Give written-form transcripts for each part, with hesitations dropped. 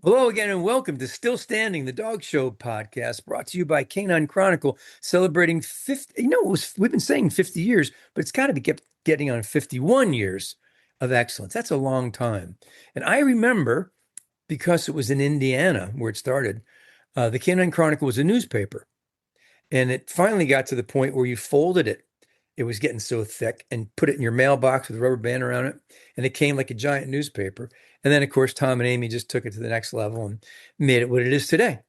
Hello again, and welcome to Still Standing, the Dog Show podcast, brought to you by Canine Chronicle, celebrating 50. We've been saying 50 years, but it's got to be kept getting on 51 years of excellence. That's a long time. And I remember, because it was in Indiana where it started, the Canine Chronicle was a newspaper. And it finally got to the point where you folded it. It was getting so thick, and put it in your mailbox with a rubber band around it. And it came like a giant newspaper. And then, of course, Tom and Amy just took it to the next level and made it what it is today.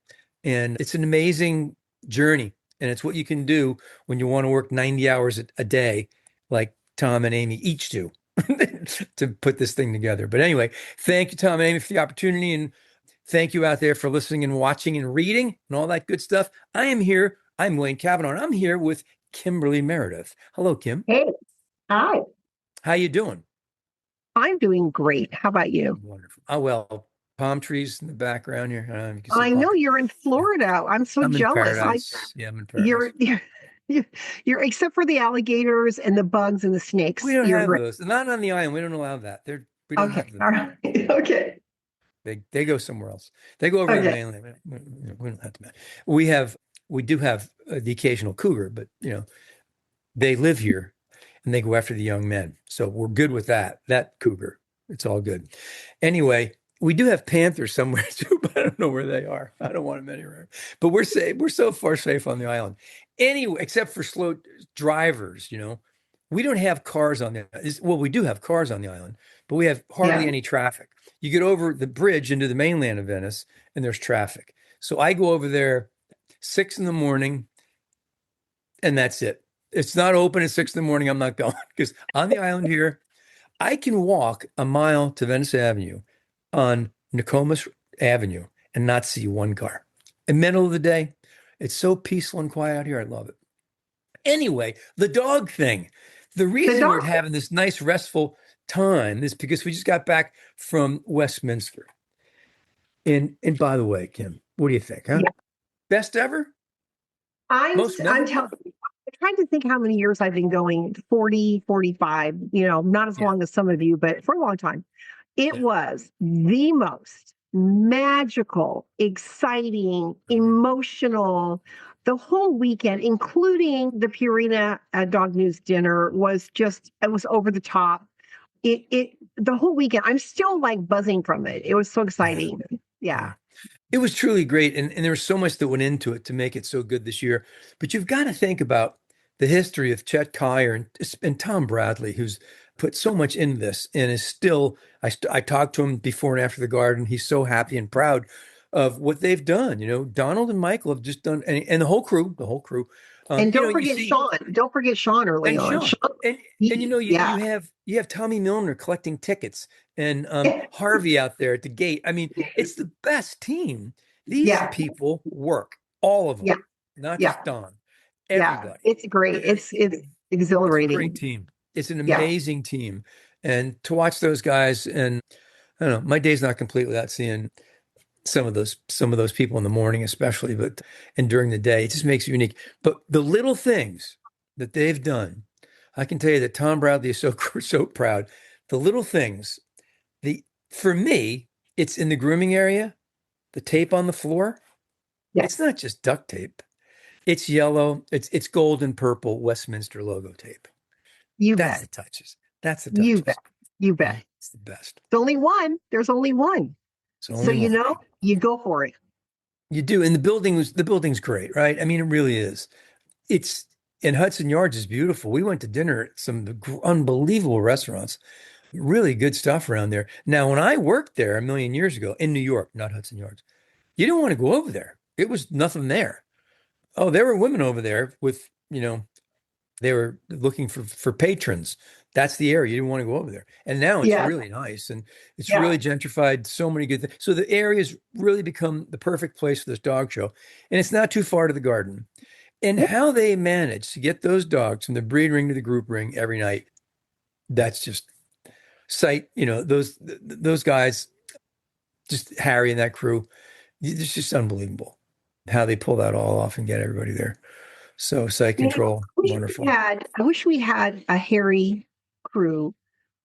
And it's an amazing journey. And it's what you can do when you want to work 90 hours a day, like Tom and Amy each do, to put this thing together. But anyway, thank you, Tom and Amy, for the opportunity. And thank you out there for listening and watching and reading and all that good stuff. I am here. I'm Wayne Kavanaugh, and I'm here with Kimberly Meredith. Hello, Kim. Hey, hi. How you doing? I'm doing great. How about you? Wonderful. Oh, well, palm trees in the background here. You can see I palm know trees. you're in Florida. I'm so I'm in jealous. paradise. Yeah, I'm in paradise. You're except for the alligators and the bugs and the snakes. We don't You're have great. those. Not on the island. We don't allow that. We don't Okay. have them. All right. Okay. They go somewhere else. They go over to the Okay. mainland. We don't have to. We do have the occasional cougar, but they live here and they go after the young men. So we're good with that cougar. It's all good. Anyway, we do have panthers somewhere too, but I don't know where they are. I don't want them anywhere. But we're safe. We're so far safe on the island. Anyway, except for slow drivers, we don't have cars on well, we do have cars on the island, but we have hardly Yeah. any traffic. You get over the bridge into the mainland of Venice and there's traffic. So I go over there 6 a.m, and that's it. It's not open at 6 a.m. I'm not going, because on the island here, I can walk a mile to Venice Avenue on Nokomis Avenue and not see one car. In the middle of the day, it's so peaceful and quiet out here. I love it. Anyway, the dog thing. The The reason we're dog. having this nice, restful time is because we just got back from Westminster. And by the way, Kim, what do you think, huh? Yeah. Best ever? Most I'm memorable? telling you, I'm trying to think how many years I've been going, 40, 45, not as Yeah. long as some of you, but for a long time. It Yeah. was the most magical, exciting, emotional. The whole weekend, including the Purina Dog News dinner, it was over the top. The whole weekend, I'm still like buzzing from it. It was so Yeah. exciting. Yeah. Yeah. It was truly great. And there was so much that went into it to make it so good this year. But you've got to think about the history of Chet Kyer and Tom Bradley, who's put so much into this and is still, I talked to him before and after the garden. He's so happy and proud of what they've done. Donald and Michael have just done, and the whole crew. And don't You forget see, Sean. Don't forget Sean early and on. Sean, Sean, and yeah. you have Tommy Milner collecting tickets, and Harvey out there at the gate. I mean, it's the best team. These Yeah. people work, all of them, Yeah. not Yeah. just Don. Yeah. Everybody. It's great. It's It's a great exhilarating. team. It's an Yeah. amazing team, and to watch those guys, and I don't know, my day's not complete without seeing some of those people in the morning, especially, but and during the day, it just makes it unique. But the little things that they've done, I can tell you that Tom Bradley is so so proud. The little things, the for me, it's in the grooming area, the tape on the floor. Yeah. It's not just duct tape. It's yellow. It's gold and purple Westminster logo tape. You That's bet. the touches. That's the You bet. touches. You bet. It's the best. There's only one. There's only one. It's So only one. you go for it. You do, and the building's great, right? I mean, it really is. It's and Hudson Yards is beautiful. We went to dinner at some of the unbelievable restaurants. Really good stuff around there. Now, when I worked there a million years ago in New York, not Hudson Yards, you didn't want to go over there. It was nothing there. Oh, there were women over there with, they were looking for patrons. That's the area. You didn't want to go over there. And now it's Yeah. really nice and it's Yeah. really gentrified. So many good things. So the area's really become the perfect place for this dog show. And it's not too far to the garden. And how they manage to get those dogs from the breed ring to the group ring every night, that's just sight, those guys, just Harry and that crew, it's just unbelievable how they pull that all off and get everybody there. So sight control, wonderful. I wish we had a Harry crew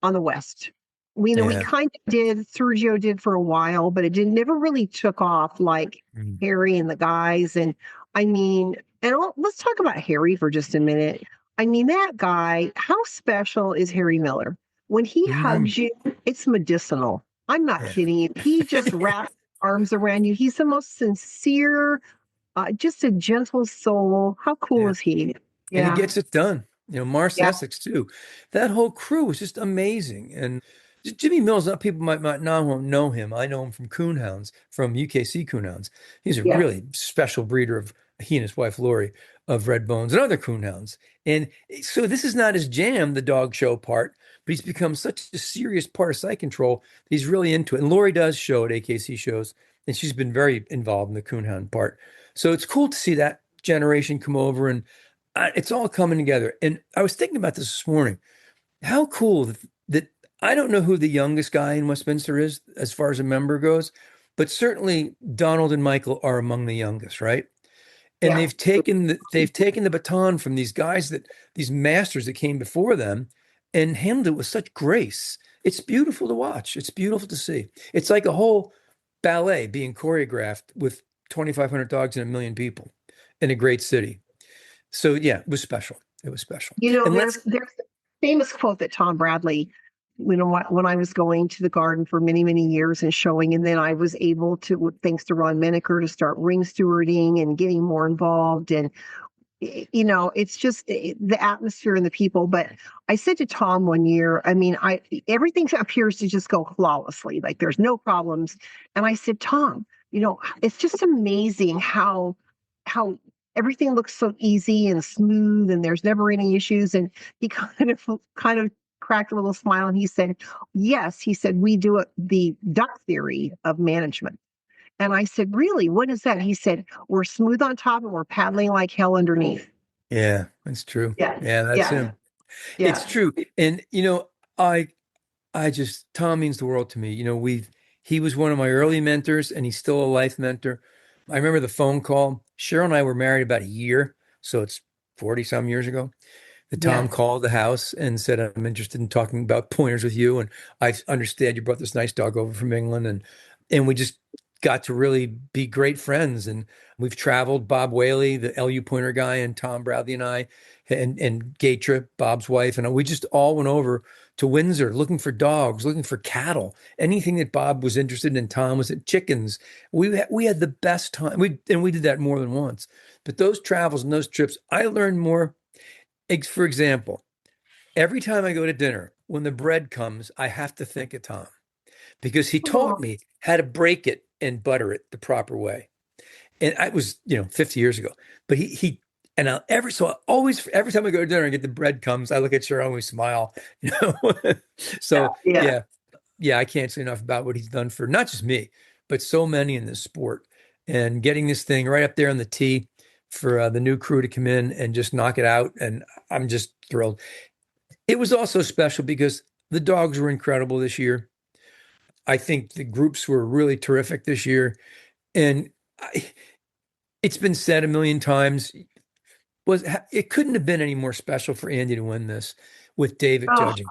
on the West. We Yeah. kind of did, Sergio did for a while, but it didn't never really took off like Mm. Harry and the guys. And I mean, let's talk about Harry for just a minute. I mean, that guy, how special is Harry Miller? When he Mhm. hugs you, it's medicinal. I'm not Yeah. kidding you. He just wraps arms around you. He's the most sincere, just a gentle soul. How cool Yeah. is he? And he Yeah. gets it done. Mars Yeah. Essex too. That whole crew was just amazing. And Jimmy Mills, people might not won't know him. I know him from Coonhounds, from UKC Coonhounds. He's a Yeah. really special breeder of he and his wife Lori of red bones and other coonhounds. And so this is not his jam, the dog show part, but he's become such a serious part of site control. He's really into it. And Lori does show at AKC shows, and she's been very involved in the coonhound part. So it's cool to see that generation come over and it's all coming together. And I was thinking about this morning. How cool that I don't know who the youngest guy in Westminster is as far as a member goes, but certainly Donald and Michael are among the youngest, right? And Yeah. they've taken the baton from these guys that these masters that came before them and handled it with such grace. It's beautiful to watch. It's beautiful to see. It's like a whole ballet being choreographed with 2,500 dogs and a million people in a great city. So yeah, it was special. It was special. You know, And let's there's a famous quote that Tom Bradley, when I was going to the garden for many, many years and showing, and then I was able to, thanks to Ron Menaker, to start ring stewarding and getting more involved. And it's just the atmosphere and the people. But I said to Tom one year, I mean, I everything appears to just go flawlessly, like there's no problems. And I said, Tom, it's just amazing how everything looks so easy and smooth, and there's never any issues. And he kind of cracked a little smile, and he said, yes, he said, we do it the duck theory of management. And I said, really? What is that? He said, we're smooth on top and we're paddling like hell underneath. Yeah, that's true. Yeah. Yeah, that's Yeah. him. It's Yeah. true. And I I just Tom means the world to me. He was one of my early mentors and he's still a life mentor. I remember the phone call. Cheryl and I were married about a year, so it's 40 some years ago. The Tom Yeah. called the house and said, I'm interested in talking about pointers with you. And I understand you brought this nice dog over from England. And we just got to really be great friends. And we've traveled, Bob Whaley, the LU pointer guy, and Tom Bradley and I, and Gatra, Bob's wife. And we just all went over to Windsor looking for dogs, looking for cattle, anything that Bob was interested in. Tom was at chickens. We had the best time. We did that more than once. But those travels and those trips, I learned more. For example, every time I go to dinner, when the bread comes, I have to think of Tom because he taught Oh, me how to break it and butter it the proper way. And I was, 50 years ago, but and every time I go to dinner and get the bread comes, I look at Cheryl and we smile, you know. yeah. So Yeah. yeah, I can't say enough about what he's done for not just me, but so many in this sport and getting this thing right up there on the tee for the new crew to come in and just knock it out. And I'm just thrilled. It was also special because the dogs were incredible this year. I think the groups were really terrific this year. And I, it's been said a million times, it couldn't have been any more special for Andy to win this with David Oh, judging.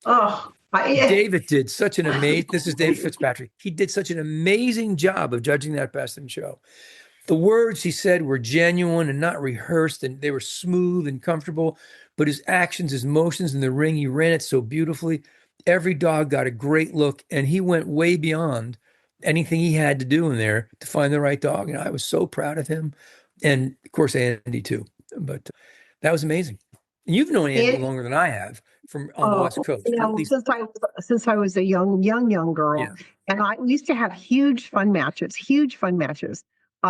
oh, David did such an amazing, this is David Fitzpatrick. He did such an amazing job of judging that best in show. The words he said were genuine and not rehearsed, and they were smooth and comfortable. But his actions, his motions in the ring, he ran it so beautifully. Every dog got a great look, and he went way beyond anything he had to do in there to find the right dog. And I was so proud of him. And of course, Andy too. But that was amazing. And you've known Andy and longer than I have from on the oh, West Coast, at least. since I was a young girl, Yeah. and I we used to have huge fun matches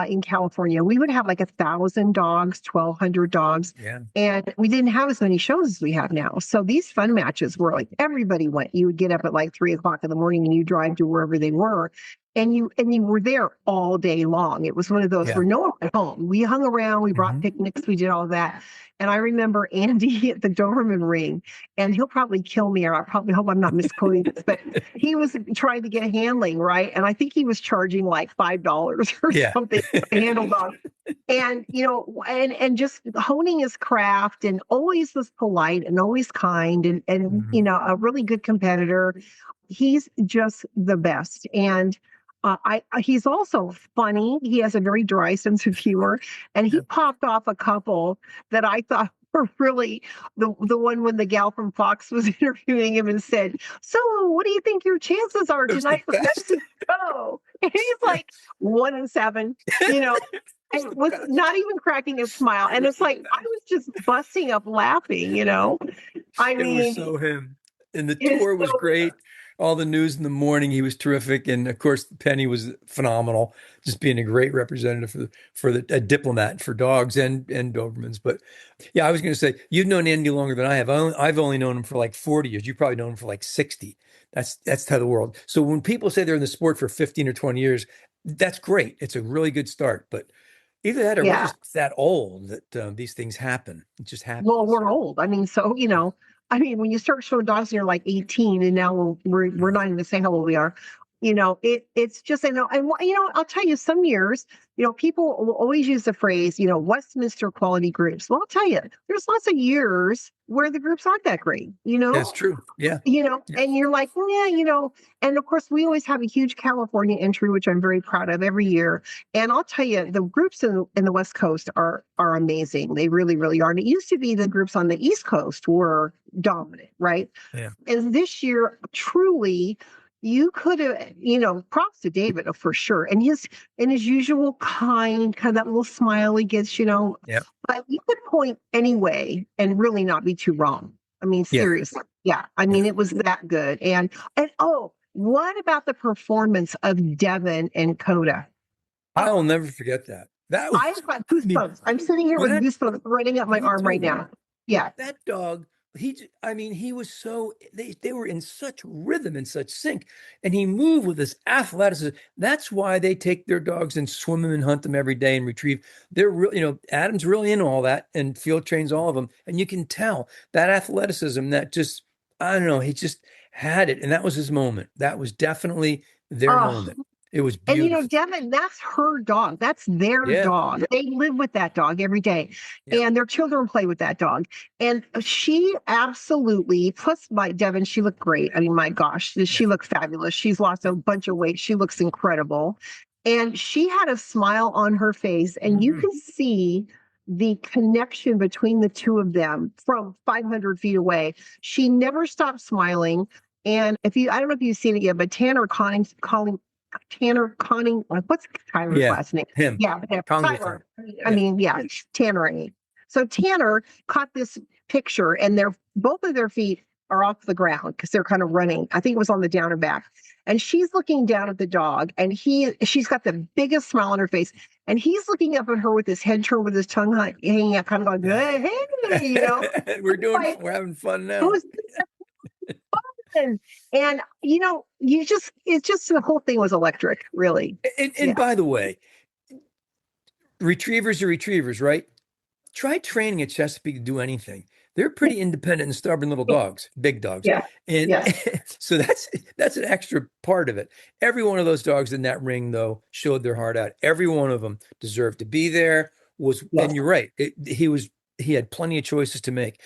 in California. We would have like 1,000 dogs, 1,200 dogs, Yeah. and we didn't have as many shows as we have now. So these fun matches were like everybody went. You would get up at like 3 o'clock in the morning and you drive to wherever they were. and you were there all day long. It was one of those Yeah. where no one went home. We hung around, we brought Hmm. picnics, we did all that. And I remember Andy at the Doberman ring, and he'll probably kill me, or I probably hope I'm not misquoting this, but he was trying to get handling, right? And I think he was charging like $5 or Yeah. something for the handle dog. And and just honing his craft, and always was polite and always kind, and Hmm. a really good competitor. He's just the best. And he's also funny. He has a very dry sense of humor, and he Yeah. popped off a couple that I thought were really the one when the gal from Fox was interviewing him and said, "So, what do you think your chances are It was the tonight for best. Mexico?" And he's Yeah. like 1-7, you know. It's And the was best. not even cracking a smile. It And was it's the like I was best. just busting up laughing. I It was mean, so him. And the it's tour was so great. All the news in the morning, he was terrific. And of course, Penny was phenomenal, just being a great representative for a diplomat for dogs and Dobermans. But yeah, I was going to say, you've known Andy longer than I have. I've only known him for like 40 years. You've probably known him for like 60. That's how the world. So when people say they're in the sport for 15 or 20 years, that's great. It's a really good start. But either that or we're yeah. just that old that these things happen. It just Well, happens. we're old. I mean, so when you start showing dogs, and you're like 18, and now we're Yeah. not even saying how old we are. It's just I'll tell you, some years, people will always use the phrase, Westminster quality groups. Well, I'll tell you, there's lots of years where the groups aren't that great. That's true. Yeah. Yeah. And you're like, well, yeah, and of course, we always have a huge California entry, which I'm very proud of every year. And I'll tell you, the groups in the West Coast are amazing. They really, really are. And it used to be the groups on the East Coast were dominant, right? Yeah. And this year, truly, you could have, props to David for sure, and his usual kind of that little smile he gets. Yeah. But you could point anyway and really not be too wrong. I mean, Yeah. seriously, yeah. I Yeah. mean, it was that good. And oh, what about the performance of Devin and Coda? I'll Oh, never forget that. That was, I've got I mean, goosebumps. I'm sitting here well, with that goosebumps running up my me arm right too. now. Yeah. That dog, I mean, he was so, they were in such rhythm and such sync, and he moved with his athleticism. That's why they take their dogs and swim them and hunt them every day and retrieve. They're really, Adam's really into all that and field trains all of them. And you can tell that athleticism that just, I don't know, he just had it. And that was his moment. That was definitely their Oh, moment. It was and beautiful. Devin, that's her dog. That's their Yeah. dog. They live with that dog every day, Yeah. and their children play with that dog. And she absolutely, plus my Devin, she looked great. I mean, my gosh, Yeah. she looked fabulous. She's lost Yeah. a bunch of weight. She looks incredible. And she had a smile on her face, and you Mhm. can see the connection between the two of them from 500 feet away. She never stopped smiling. And I don't know if you've seen it yet, but Tanner Conning, what's Tyler's Yeah. last name? Him. Yeah, Congleton. Tyler. I Yeah. mean, yeah, Tanner. So Tanner caught this picture, and both of their feet are off the ground because they're kind of running. I think it was on the down and back. And she's looking down at the dog, and she's got the biggest smile on her face, and he's looking up at her with his head turned, with his tongue hanging out, kind of going, Yeah. hey, hey. Like, We're having fun now. who's and it's just the whole thing was electric, really. And Yeah. by the way, retrievers are retrievers, right? Try training a Chesapeake to do anything. They're pretty independent and stubborn little dogs, big dogs. Yeah. And Yes. so that's an extra part of it. Every one of those dogs in that ring, though, showed their heart out. Every one of them deserved to be there. Yes. And you're right. He had plenty of choices to make.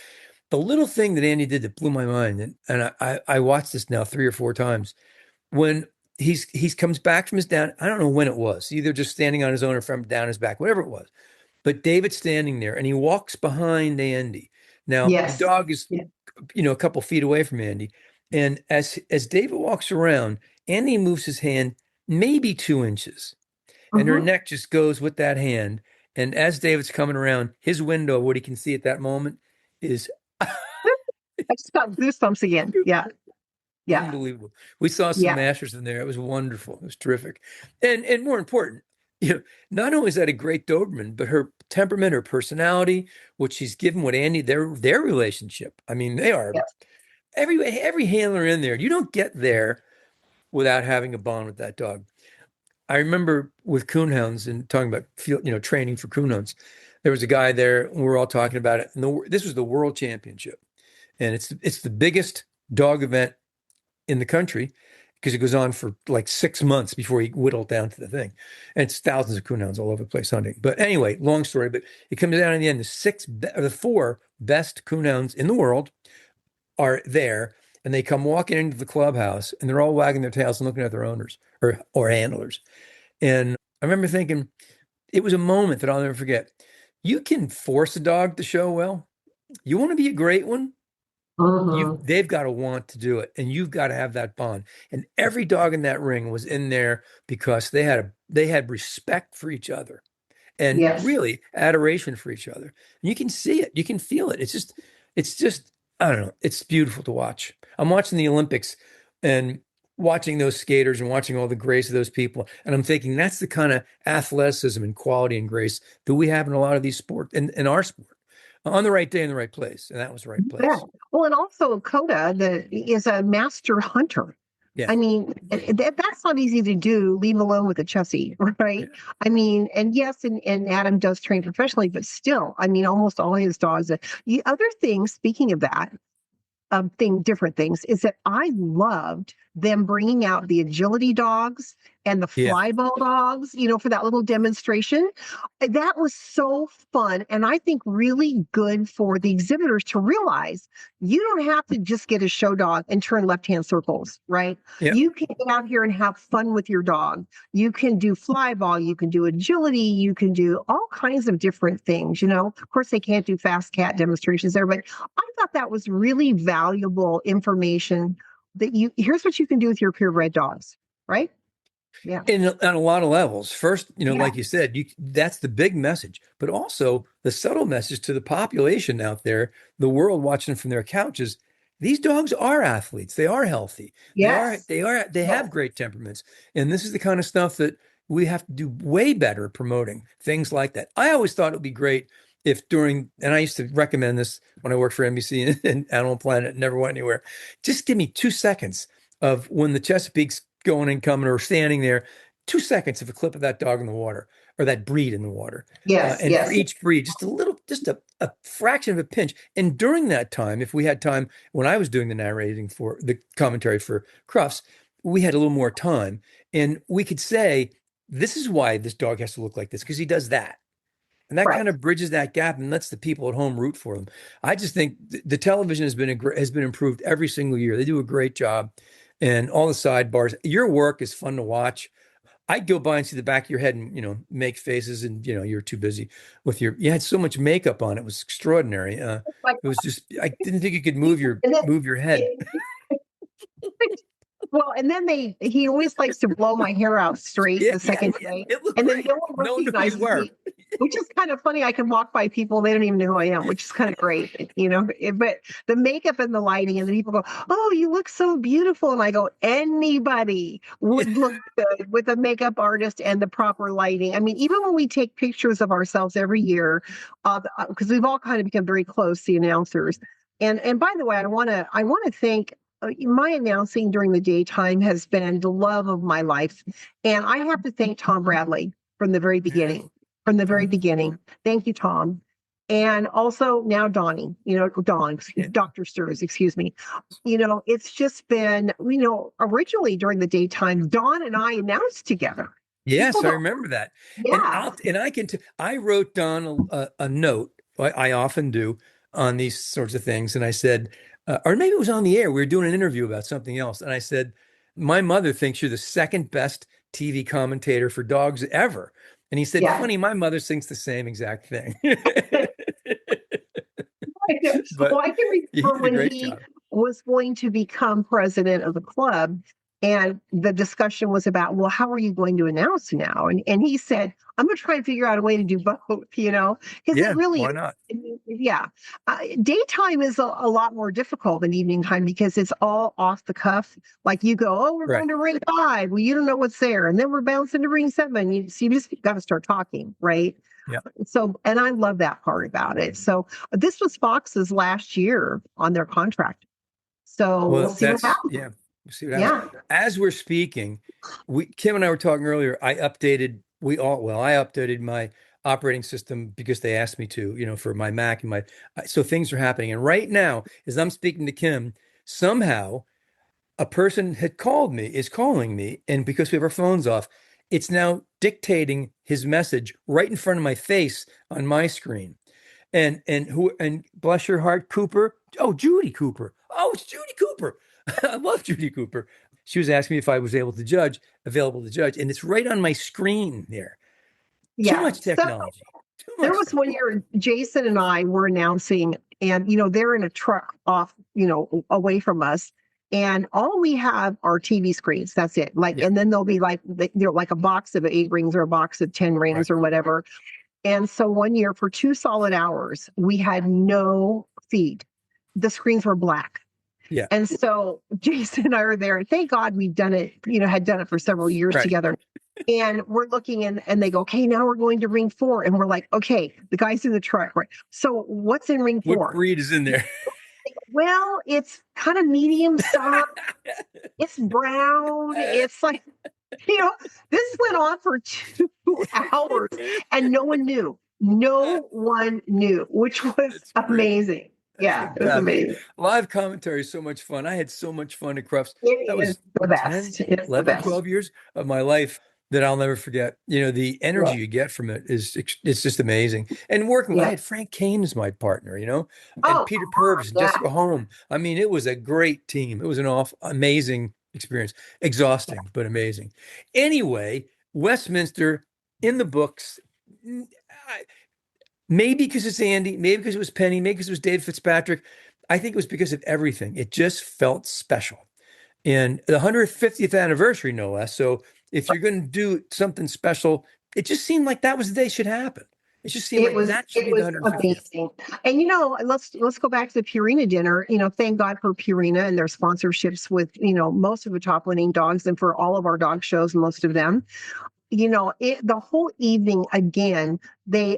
The little thing that Andy did that blew my mind, and I watched this now 3 or 4 times, when he's comes back from his down, I don't know when it was, either just standing on his own or from down his back, whatever it was. But David's standing there and he walks behind Andy. Now the Yes. dog is, Yeah. a couple feet away from Andy. And as David walks around, Andy moves his hand maybe 2 inches, and her Mm-hmm. neck just goes with that hand. And as David's coming around, his window, what he can see at that moment is I just got goosebumps again. Yeah. Yeah. unbelievable. We saw some Yeah. mashers in there. It was wonderful. It was terrific. And more important, not only is that a great Doberman, but her temperament, her personality, what she's given with Andy, their relationship. I mean, they are Yes. every handler in there. You don't get there without having a bond with that dog. I remember with coonhounds and talking about field, training for coonhounds. There was a guy there, and we were all talking about it. And this was the World Championship, and it's the biggest dog event in the country because it goes on for like 6 months before you whittle down to the thing. And it's thousands of coonhounds all over the place hunting. But anyway, long story, but it comes down in the end, the four best coonhounds in the world are there, and they come walking into the clubhouse, and they're all wagging their tails and looking at their owners or handlers. And I remember thinking it was a moment that I'll never forget. You can force a dog to show well. You want to be a great one, Hmm. they've got to want to do it, and you've got to have that bond. And every dog in that ring was in there because they had respect for each other and Yes. really adoration for each other. And you can see it, you can feel it. It's just I don't know, it's beautiful to watch. I'm watching the Olympics and watching those skaters and watching all the grace of those people, and I'm thinking that's the kind of athleticism and quality and grace that we have in a lot of these sports, in our sport, on the right day in the right place, and that was the right Yeah. place. Well, and also Coda is a master hunter. Yeah, I mean, that's not easy to do, leave alone with a Chessie, yeah, right? I mean, and yes, and Adam does train professionally, but still, I mean, almost all his dogs. The other thing, speaking of that, different things, is that I loved them bringing out the agility dogs and the yeah. fly ball dogs, for that little demonstration. That was so fun. And I think really good for the exhibitors to realize you don't have to just get a show dog and turn left hand circles, right? Yeah. You can get out here and have fun with your dog. You can do fly ball, you can do agility, you can do all kinds of different things. Of course, they can't do fast cat demonstrations there, but I thought that was really valuable information that here's what you can do with your purebred dogs, right? Yeah. On a lot of levels. First, Yeah. like you said, that's the big message, but also the subtle message to the population out there, the world watching from their couches. These dogs are athletes. They are healthy. Yes. They have Yes. great temperaments. And this is the kind of stuff that we have to do way better promoting things like that. I always thought it would be great if and I used to recommend this when I worked for NBC and Animal Planet, never went anywhere. Just give me 2 seconds of when the Chesapeake's going and coming or standing there, 2 seconds of a clip of that dog in the water or that breed in the water. Yes. And for Yes. each breed, just a fraction of a pinch. And during that time, if we had time, when I was doing the narrating for the commentary for Crufts, we had a little more time and we could say, this is why this dog has to look like this, because he does that. And that Right. kind of bridges that gap and lets the people at home root for them. I just think the television has been improved every single year. They do a great job, and all the sidebars. Your work is fun to watch. I'd go by and see the back of your head and make faces, and you're too busy with you had so much makeup on. It was extraordinary. Like, It was just I didn't think you could move your and then, move your head. well, and then he always likes to blow my hair out straight Yeah, the yeah, second yeah. day. It looked And then great. no one No one knew who you recognizes were. me, which is kind of funny. I can walk by people, they don't even know who I am, which is kind of great, But the makeup and the lighting, and the people go, "Oh, you look so beautiful." And I go, anybody Yeah, would look good with a makeup artist and the proper lighting. I mean, even when we take pictures of ourselves every year, because we've all kind of become very close, the announcers. And by the way, I want to thank my announcing during the daytime has been the love of my life. And I have to thank Tom Bradley from the very yeah. beginning. From the very beginning. Thank you, Tom. And also now Donnie, Dawn, Yeah. Dr. Stirs, excuse me. It's just been, originally during the daytime, Dawn and I announced together. People Yes, I don't, remember that. And yeah, I wrote down a note. I often do on these sorts of things, and I said, or maybe it was on the air. We were doing an interview about something else, and I said, my mother thinks you're the second best TV commentator for dogs ever. And he said, yeah. funny, my mother thinks the same exact thing. Well, But I can you remember did a when great he job. was going to become president of the club, and the discussion was about, well, how are you going to announce now? And he said, I'm going to try and figure out a way to do both, because it Yeah, really, why not? yeah. Daytime is a lot more difficult than evening time because it's all off the cuff. Like you go, oh, we're Right. going to ring 5. Well, you don't know what's there. And then we're bouncing to ring 7. So you just got to start talking, right? Yeah. So, and I love that part about it. So, this was Fox's last year on their contract. So we'll Well, see what happens. yeah. We'll see what happens. Yeah. As we're speaking, Kim and I were talking earlier. I updated my operating system because they asked me to, for my Mac and so things are happening. And right now, as I'm speaking to Kim, somehow a person is calling me, and because we have our phones off, it's now dictating his message right in front of my face on my screen. And bless your heart, Cooper. Oh, Judy Cooper. Oh, it's Judy Cooper. I love Judy Cooper. She was asking me if I was available to judge, and it's right on my screen there. Too Yeah. much So technology. Too there much was one technology. year Jason and I were announcing, and they're in a truck off, away from us. And all we have are TV screens. That's it. Like, Yeah, and then they'll be like, like a box of 8 rings or a box of 10 right. rings or whatever. And so one year for 2 solid hours, we had no feed. The screens were black. Yeah, And so Jason and I are there. And thank God we've done it, had done it for several years right. together. And we're looking and they go, okay, now we're going to ring 4. And we're like, okay, the guy's in the truck, right? So what's in ring What 4? breed is in there? Well, it's kind of medium size. It's brown. It's like, you know, this went on for 2 hours and no one knew. No one knew, which was That's great. amazing. That's the Yeah, it was best. amazing. Live commentary is so much fun. I had so much fun at Crufts. That It is was the what, 10, best. It's the 11, best. 12 years of my life that I'll never forget. The energy Yeah. you get from it it's just amazing. And I Yeah. had Frank Kane as my partner, and Oh, Peter Purvis and yeah. Jessica Holm. I mean, it was a great team. It was an amazing experience. Exhausting, but amazing. Anyway, Westminster in the books. Maybe because it's Andy, maybe because it was Penny, maybe because it was Dave Fitzpatrick. I think it was because of everything. It just felt special. And the 150th anniversary, no less. So if you're going to do something special, it just seemed like that was the day it should happen. It just seemed It like was that should it be the was 150th. amazing. And let's go back to the Purina dinner. Thank God for Purina and their sponsorships with, most of the top winning dogs and for all of our dog shows, most of them. The whole evening again, they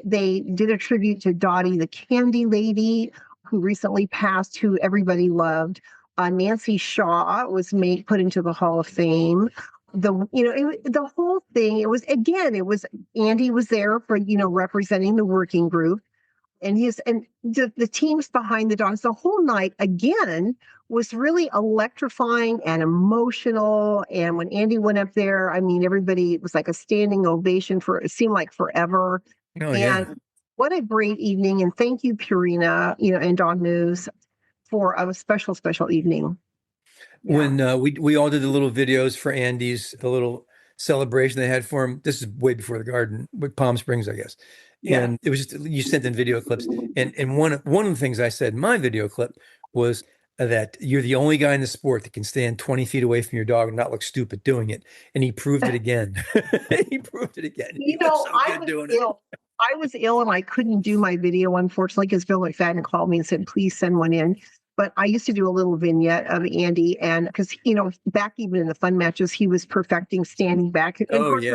did a tribute to Dottie, the candy lady who recently passed, who everybody loved. Nancy Shaw was put into the Hall of Fame. The whole thing. It was Andy was there for representing the working group, and the teams behind the dogs. The whole night again was really electrifying and emotional. And when Andy went up there, I mean, everybody, it was like a standing ovation for it seemed like forever. Oh yeah. And what a great evening! And thank you, Purina, and Dog News for a special, special evening. Yeah, When we all did the little videos for Andy's, the little celebration they had for him. This is way before the garden, with Palm Springs, I guess. yeah. And it was just you sent in video clips, and one of the things I said in my video clip was that you're the only guy in the sport that can stand 20 feet away from your dog and not look stupid doing it. And he proved it again. He proved it again. He looks so I good was doing it. ill. I was ill and I couldn't do my video, unfortunately, because Bill McFadden called me and said, please send one in. But I used to do a little vignette of Andy, and because, back even in the fun matches, he was perfecting standing back. And of Oh course, with yeah,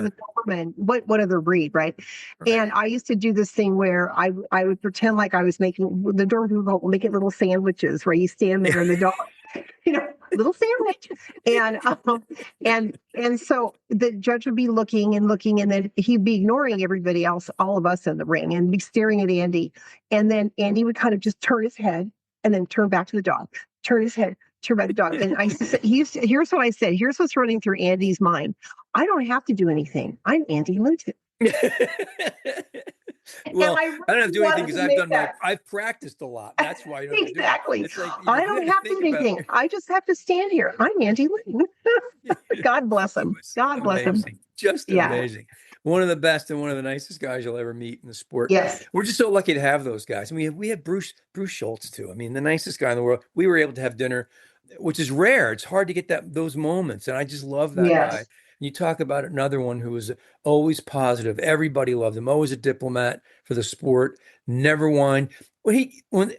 a Doberman, what other breed, right? right. And I used to do this thing where I would pretend like I was making the Doberman, making little sandwiches where you stand there and the dog, little sandwich. And and so the judge would be looking and looking, and then he'd be ignoring everybody else, all of us in the ring, and be staring at Andy. And then Andy would kind of just turn his head and then turn back to the dog, turn his head, turn back to the dog. And here's what I said. Here's what's running through Andy's mind. I don't have to do anything. I'm Andy Linton. And Well, I I don't have really to do anything wanted because to make that. I've practiced a lot. That's why you don't have to do it. Exactly. It's like I if you don't had to have to think do about anything. I just have to stand here. I'm Andy Linton. God bless It him. was God bless him. amazing, just Yeah. amazing. One of the best and one of the nicest guys you'll ever meet in the sport. Yes. We're just so lucky to have those guys. And we had Bruce Schultz too. I mean, the nicest guy in the world. We were able to have dinner, which is rare. It's hard to get those moments, and I just love that guy. Yes. And you talk about another one who was always positive. Everybody loved him. Always a diplomat for the sport. Never whined. When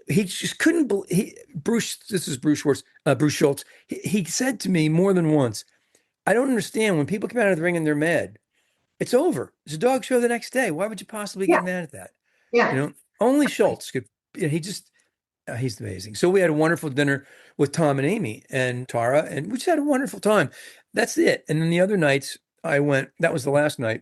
he just couldn't believe Bruce. This is Bruce Schwartz. Bruce Schultz. He said to me more than once, I don't understand when people come out of the ring and they're mad. It's over. It's a dog show the next day. Why would you possibly get Yeah. mad at that? Yeah. Only Schultz could. He just He's amazing. So we had a wonderful dinner with Tom and Amy and Tara, and we just had a wonderful time. That's it. And then the other nights I went, that was the last night.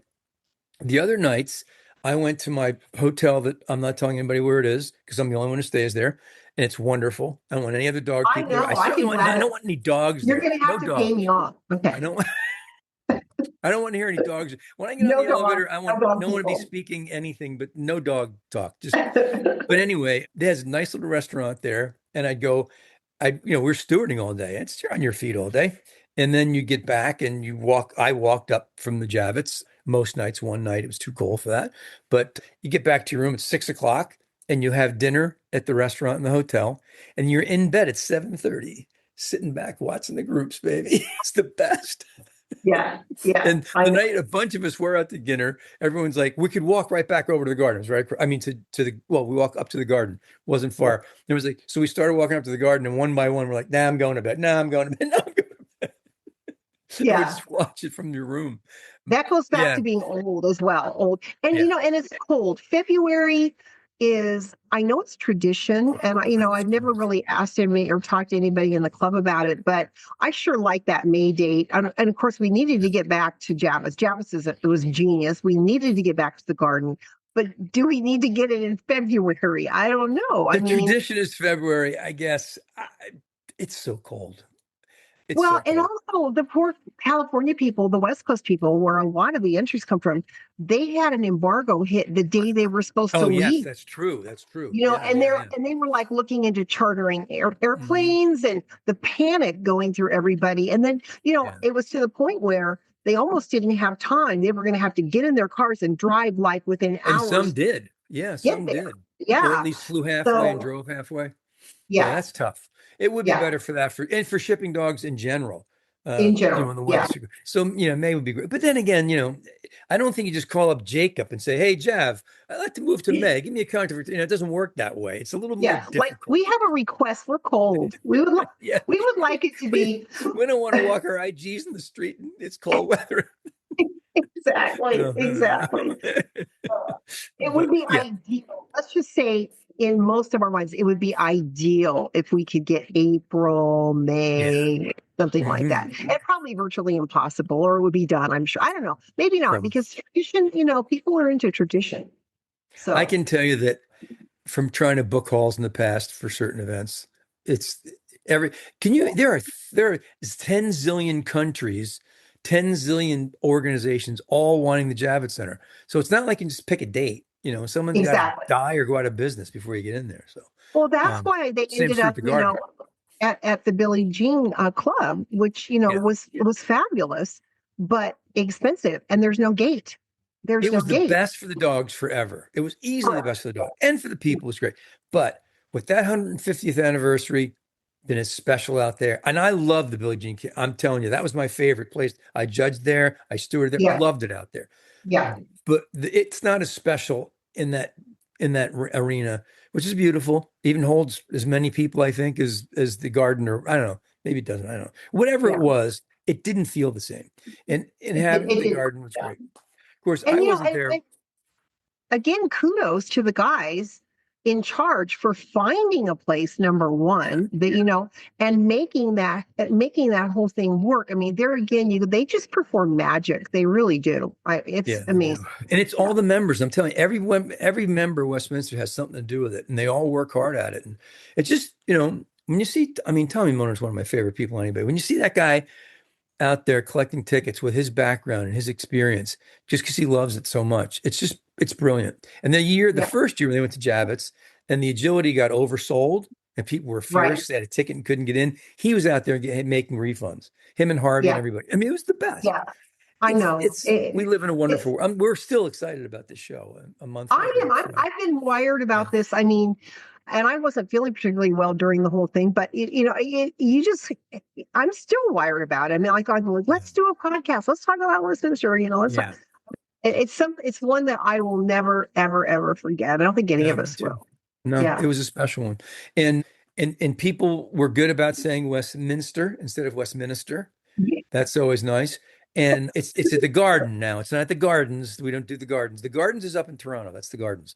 The other nights I went to my hotel that I'm not telling anybody where it is because I'm the only one who stays there. And it's wonderful. I don't want any other dog I people there. I know. I certainly can want, I gladly. don't want any dogs You're there. going to No have to pay dogs. me off. I Okay. don't want, I don't want to hear any dogs. When I get on No the dog. elevator, I No want dog no one to be people. speaking anything but no dog talk. Just but anyway, there's a nice little restaurant there, and I'd go, we're stewarding all day. It's you're on your feet all day, and then you get back and you walk. I walked up from the Javits most nights. One night it was too cold for that, but you get back to your room at 6 o'clock, and you have dinner at the restaurant in the hotel, and you're in bed at 7:30, sitting back watching the groups, baby. It's the best. Yeah. Yeah. And I the know. night a bunch of us were out to dinner, everyone's like, we could walk right back over to the gardens, right? I mean, to the, well, we walk up to the garden, wasn't Yeah. far. It was like, so we started walking up to the garden, and one by one, we're like, nah, I'm going to bed. Nah, I'm going to bed. Nah, I'm going to bed. And we Yeah. just watch it from your room. That goes back Yeah. to being old as well. Old. And, Yeah. and it's cold. February is, I know it's tradition. And, I've never really asked anybody or talked to anybody in the club about it, but I sure like that May date. And of course, we needed to get back to Javis. Javis it was genius. We needed to get back to the garden. But do we need to get it in February? I don't know. I The mean, tradition is February, I guess. It's so cold. It's well, so and cold. also the poor California people, the West Coast people, where a lot of the entries come from, they had an embargo hit the day they were supposed to Oh, yes, leave. that's true. That's true. You know, Yeah, and yeah, they're yeah. and they were like looking into chartering Hmm. airplanes and the panic going through everybody. And then, Yeah. it was to the point where they almost didn't have time. They were going to have to get in their cars and drive like within And some hours to did. Yeah, get some there. did. Or at Yeah. least flew halfway and So drove halfway. Yeah, yeah, that's tough. It would be yeah. better for that and for shipping dogs in general. In general, When the yeah. weather's too good. So, May would be great. But then again, I don't think you just call up Jacob and say, "Hey, Jav, I'd like to move to May. Give me a contract." It doesn't work that way. It's a little more Yeah, like difficult. we have a request. We're cold. Yeah. We would like it to We be we don't want to walk our IGs in the street and it's cold weather. exactly, exactly. It would But be yeah. ideal. Let's just say in most of our minds, it would be ideal if we could get April, Yeah. May, something like that. Hmm. And probably virtually impossible, or it would be done, I'm sure. I don't know. Maybe not, From because tradition, people are into tradition. I So can tell you that from trying to book halls in the past for certain events. It's every can you there are 10 zillion countries, 10 zillion organizations all wanting the Javits Center. So it's not like you can just pick a date. Someone's got to exactly. die or go out of business before you get in there. So Well, that's um, why they same's ended true at up, the garden. at the Billie Jean Club, which Yeah. was fabulous, but expensive, and there's no gate. There's It no was the gate. best for the dogs forever. It was easily the Correct. best for the dog and for the people. It was great. But with that 150th anniversary, then it's special out there. And I love the Billie Jean King. I'm telling you, that was my favorite place. I judged there. I stewarded there. Yeah, Loved it out there. yeah, But it's not as special in that arena, which is beautiful. Even holds as many people, I think, as the garden, or I don't know. Maybe it doesn't. I don't know. Whatever it yeah. was, it didn't feel the same. And having It the did. garden was Yeah. great. Of course, And I wasn't there. and again, kudos to the guys in charge for finding a place, number Yeah. one, that and making that whole thing work. I mean, there again, they just perform magic. They really do. It's Yeah, they do. amazing. And it's Yeah, all the members. I'm telling you, every member of Westminster has something to do with it, and they all work hard at it. And it's just, when you see, I mean, Tommy Miller is one of my favorite people anyway. When you see that guy out there collecting tickets with his background and his experience, just because he loves it so much, it's brilliant. And the yeah, first year when they went to Javits and the agility got oversold and people were right. furious, they had a ticket and couldn't get in, he was out there making refunds. Him and Harvey and Yeah, everybody. I mean, it was the best. yeah. I It's know. it's we live in a It's wonderful world. We're still excited about this show a month I later. am. It's I've been wired yeah, about this. I mean, and I wasn't feeling particularly well during the whole thing, but you just, I'm still wired about it. I mean, like I'm like, yeah, let's do a podcast. Let's talk about Westminster. Let's. yeah. It's one that I will never, ever, ever forget. I don't think any No, of me us too. will. No, Yeah. it was a special one, and people were good about saying Westminster instead of Westminster. That's always nice. And it's at the Garden now. It's not at the Gardens. We don't do the Gardens. The Gardens is up in Toronto. That's the Gardens.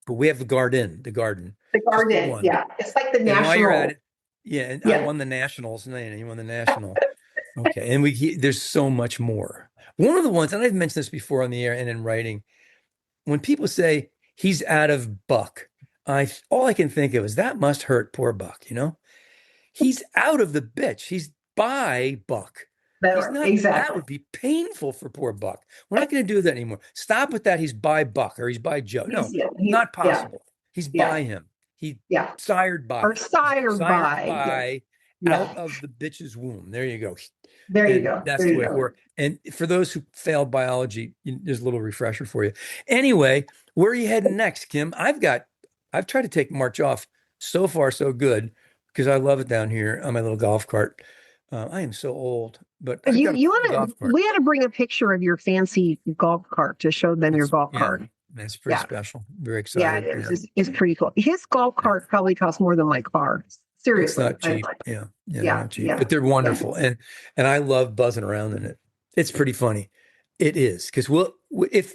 But we have the Garden, the garden. The just the Garden. one. Yeah. It's like the And while you're at national. it, yeah, and I Yeah. won the nationals, and you won the national. Okay, and there's so much more. One of the ones, and I've mentioned this before on the air and in writing, when people say he's out of Buck, I all I can think of is that must hurt poor Buck, you know? He's out of the bitch. He's by Buck. He's Better. not, that Exactly. would be painful for poor Buck. We're not going to do that anymore. Stop with that. He's by Buck or he's by Joe. No, not Yeah. possible. He's Yeah. by him. He Yeah. sired Or by. He's sired sired by. Yeah. by Yeah. out of the bitch's womb. There you go. There you And go. that's There the you way it go. worked. And for those who failed biology, there's a little refresher for you. Anyway, where are you heading next, Kim? I've tried to take March off. So far, so good, because I love it down here on my little golf cart. I am so old, but I've got a You cool want to, golf cart. we had to bring a picture of your fancy golf cart to show them your It's, golf yeah, cart. that's pretty Yeah. special. Very Yeah, excited. it is. Yeah, It's pretty cool. His golf yeah. cart probably costs more than my car. It's Seriously. not cheap. Yeah, yeah, they're Yeah, not cheap, yeah, but they're yeah. wonderful, and I love buzzing around in it. It's pretty funny. It is because if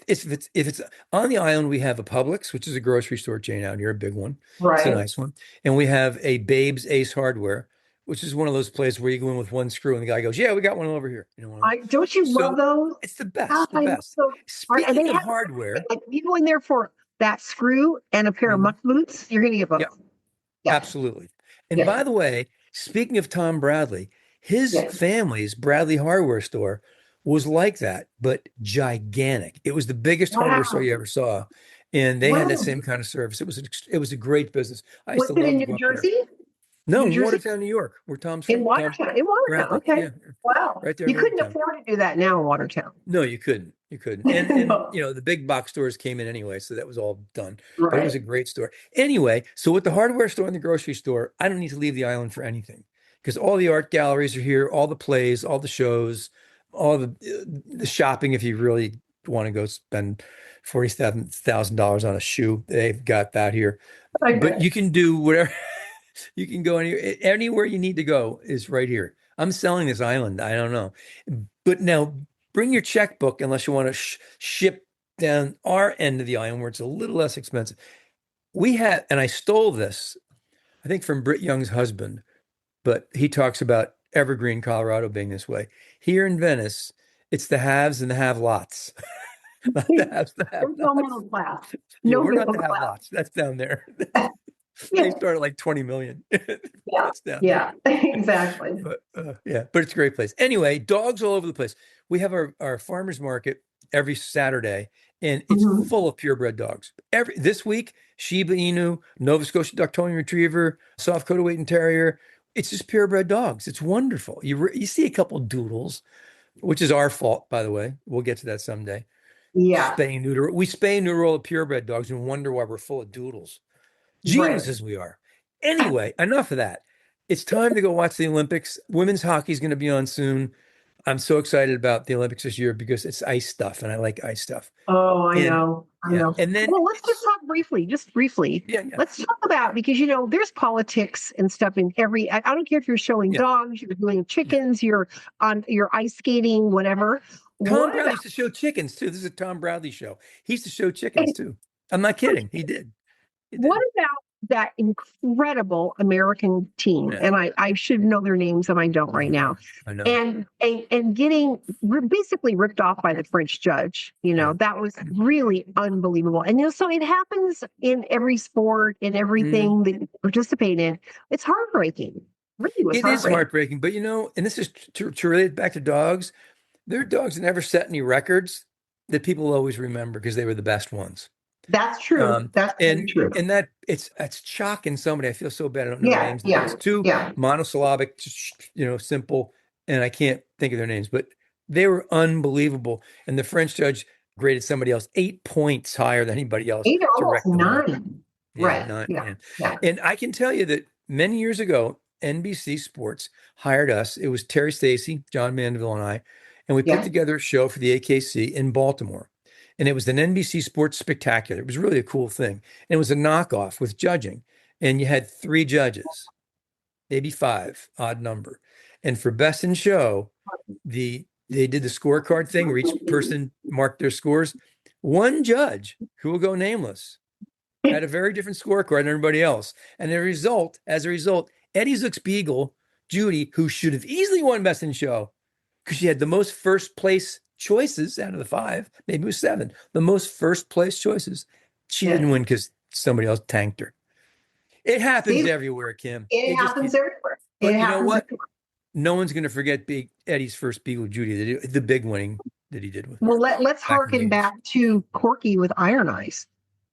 it's on the island, we have a Publix, which is a grocery store chain out here, a big one. It's a Right. nice one, and we have a Babe's Ace Hardware, which is one of those places where you go in with one screw, and the guy goes, "Yeah, we got one over here." You know, one of those. I don't you love So those? it's the God, best, the I love best. those. And Speaking they of have hardware, like you go in there for that screw and a pair of mhm, muck boots, you're gonna get yeah, both. Yeah, absolutely. And yeah, by the way, speaking of Tom Bradley, his yeah. family's Bradley hardware store was like that, but gigantic. It was the biggest hardware store Wow. you ever saw. And they had that Wow. same kind of service. It was a great business. I used Was to it in love to go New up there. Jersey? No, New in Jersey? Watertown, New York, where In Tom Watertown. In Watertown. Bradley. Okay. Yeah, Wow. right there in You couldn't Watertown. afford to do that now in Watertown. No, you couldn't. You couldn't. And No. the big box stores came in anyway, so that was all done. But it was Right. a great store. Anyway, so with the hardware store and the grocery store, I don't need to leave the island for anything because all the art galleries are here, all the plays, all the shows, all the shopping. If you really want to go spend $47,000 on a shoe, they've got that here. But Okay. you can do whatever. You can go anywhere you need to go is right here. I'm selling this island. I don't know. But now bring your checkbook unless you want to ship down our end of the island where it's a little less expensive. We had, and I stole this, I think from Britt Young's husband, but he talks about Evergreen, Colorado being this way. Here in Venice, it's the haves and the have-lots, not the haves, the There's no have-nots. middle class. Yeah, No we're not middle the class. have-lots. That's down there. They Yeah. start at like 20 million. Yeah. That's down there. Yeah. Exactly. But yeah, but it's a great place. Anyway, dogs all over the place. We have our farmers market every Saturday, and it's Mhm. full of purebred dogs. This week, Shiba Inu, Nova Scotia Ducktonian Retriever, Soft Coated Waiting Terrier. It's just purebred dogs. It's wonderful. You see a couple doodles, which is our fault, by the way. We'll get to that someday. Yeah. Spay and neuter. We spay and neuter all the purebred dogs and wonder why we're full of doodles. Right. Geniuses we are. Anyway, enough of that. It's time to go watch the Olympics. Women's hockey is going to be on soon. I'm so excited about the Olympics this year because it's ice stuff and I like ice stuff. Oh, I And know. I yeah, know. and then Well, let's just talk briefly, just briefly. yeah, yeah, Let's talk about because there's politics and stuff in every. I don't care if you're showing yeah, dogs, you're doing yeah. chickens, you're ice skating, whatever. Tom What Bradley about used to show chickens too. This is a Tom Bradley show. He used to show chickens too. I'm not kidding. He did. He what did. about that incredible American team? Yeah. And I should know their names and I don't Oh, right I now. know. I know. And getting basically ripped off by the French judge. Yeah. That was really unbelievable. And so it happens in every sport, in Mhm. everything that you participate in. It's heartbreaking. Really was It is heartbreaking. heartbreaking, but and this is to relate back to dogs. There are dogs that never set any records that people always remember because they were the best ones. That's true. Um, That's very and true. and that's chalk in somebody. I feel so bad. I don't know their Yeah, names. It's yeah, too yeah. monosyllabic, simple, and I can't think of their names. But they were unbelievable. And the French judge graded somebody else 8 points higher than anybody else Eight, to almost wreck them all. nine. Yeah, Right. not Yeah, yeah. yeah, And I can tell you that many years ago, NBC Sports hired us. It was Terry Stacy, John Mandeville, and I, and we put yeah. together a show for the AKC in Baltimore. And it was an NBC Sports Spectacular. It was really a cool thing. And it was a knockoff with judging. And you had three judges, maybe five, odd number. And for best in show, they did the scorecard thing where each person marked their scores. One judge, who will go nameless, had a very different scorecard than everybody else. And as a result, Eddie Zook's Beagle, Judy, who should have easily won Best in Show because she had the most first place choices out of the five, maybe it was seven, the most first place choices. She Yeah. didn't win because somebody else tanked her. It happens See, everywhere, Kim. it It just, happens everywhere. It but you know happens what? everywhere. No one's going to forget Eddie's first Beagle Judy, the big winning that he did with Well, let's back in the harken 80s. back to Corky with Iron Eyes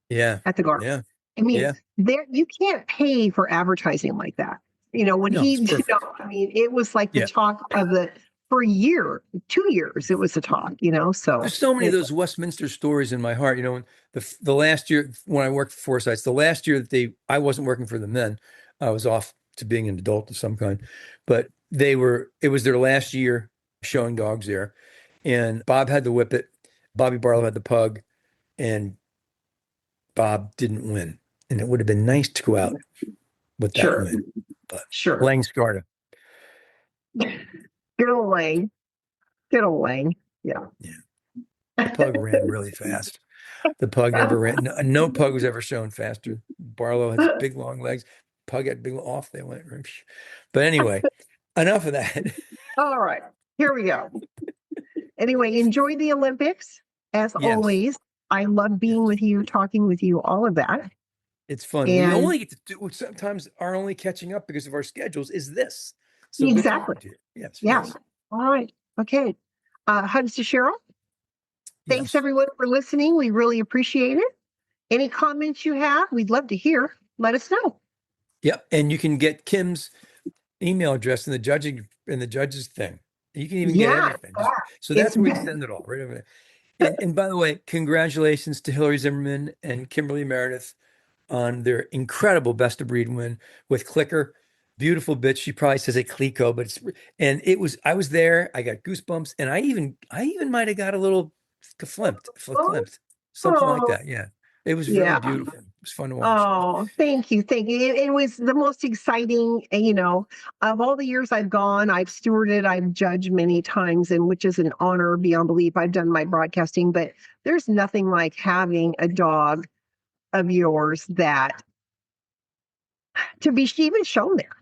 Yeah. at the Garden. Yeah. I mean, Yeah. there you can't pay for advertising like that. When No, it's perfect. I mean, it was like the Yeah. talk of the for a year, 2 years, it was the talk. So There's so many of anyway, those Westminster stories in my heart. When the last year when I worked for Forsyths, the last year that I wasn't working for them then, I was off to being an adult of some kind, but it was their last year showing dogs there, and Bob had the whippet, Bobby Barlow had the pug, and Bob didn't win, and it would have been nice to go out with that sure, win, but sure. Lang Scarta, Good old Lang. Good old Lang. Yeah. yeah, the pug ran really fast. The pug never ran. No pug was ever shown faster. Barlow has big long legs. Pug had big off. They went. But anyway, enough of that. All right. Here we go. Anyway, enjoy the Olympics as Yes, always. I love being yes, with you, talking with you, all of that. it's fun. We And only get to do sometimes our only catching up because of our schedules is this. So good exactly. talking to you. Yes, Yeah. yes, All right. Okay. Hugs to Cheryl. Thanks yes. everyone for listening. We really appreciate it. Any comments you have, we'd love to hear. Let us know. Yep. And you can get Kim's email address in the judges thing. You can even get Yeah. everything. So It's that's where we send it all right over there. And by the way, congratulations to Hillary Zimmerman and Kimberly Meredith on their incredible best of breed win with Clicker. Beautiful bitch. She probably says a Clico, but I was there. I got goosebumps, and I even might have got a little oh, flipped, something like that. Yeah. It was very yeah. beautiful. It was fun to watch. Oh, thank you. Thank you. It was the most exciting, of all the years I've gone, I've stewarded, I've judged many times, and which is an honor beyond belief. I've done my broadcasting, but there's nothing like having a dog of yours that to be even shown there,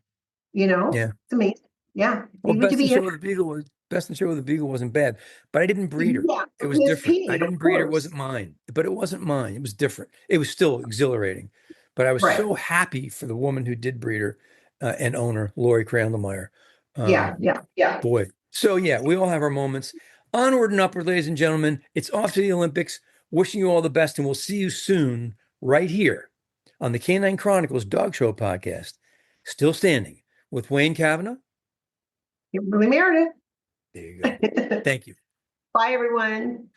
Yeah. it's amazing. Yeah. Well, Even to be, Best in Show with the Beagle wasn't bad, but I didn't breed her. yeah, It was different. I PSP, of didn't breed her. It course. wasn't mine, but it wasn't mine. It was different. It was still exhilarating, but I was Right. so happy for the woman who did breed her and owner, Lori Crandlemeyer. Yeah. Um, Yeah. Yeah. boy. So yeah, we all have our moments. Onward and upward, ladies and gentlemen. It's off to the Olympics. Wishing you all the best, and we'll see you soon right here on the Canine Chronicles Dog Show podcast. Still standing with Wayne Kavanaugh. Kimberly Meredith. There you go. Thank you. Bye, everyone.